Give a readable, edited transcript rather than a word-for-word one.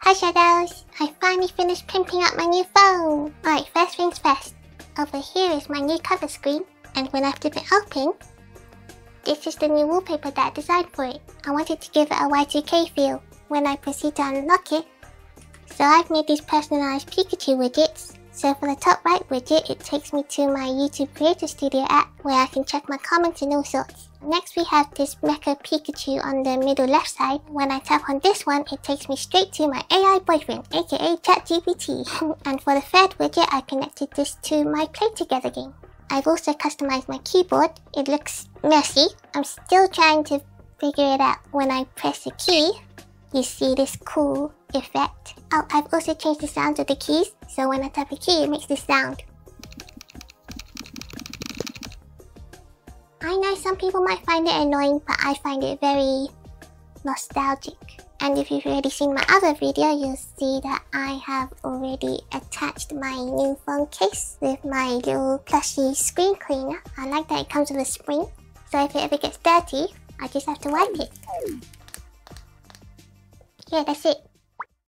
Hi Shadows! I finally finished pimping up my new phone! Alright, first things first. Over here is my new cover screen, and when I flip it open, this is the new wallpaper that I designed for it. I wanted to give it a Y2K feel when I proceed to unlock it. So I've made these personalized Pikachu widgets. So for the top right widget, it takes me to my YouTube Creator Studio app where I can check my comments and all sorts. Next we have this Mecha Pikachu on the middle left side. When I tap on this one, it takes me straight to my AI boyfriend, aka ChatGPT. And for the third widget, I connected this to my Play Together game. I've also customized my keyboard. It looks messy. I'm still trying to figure it out. When I press a key, you see this cool effect. Oh, I've also changed the sound of the keys, so when I tap a key, it makes this sound. I know some people might find it annoying, but I find it very nostalgic. And if you've already seen my other video, you'll see that I have already attached my new phone case with my little plushy screen cleaner. I like that it comes with a spring, so if it ever gets dirty, I just have to wipe it. Yeah, that's it.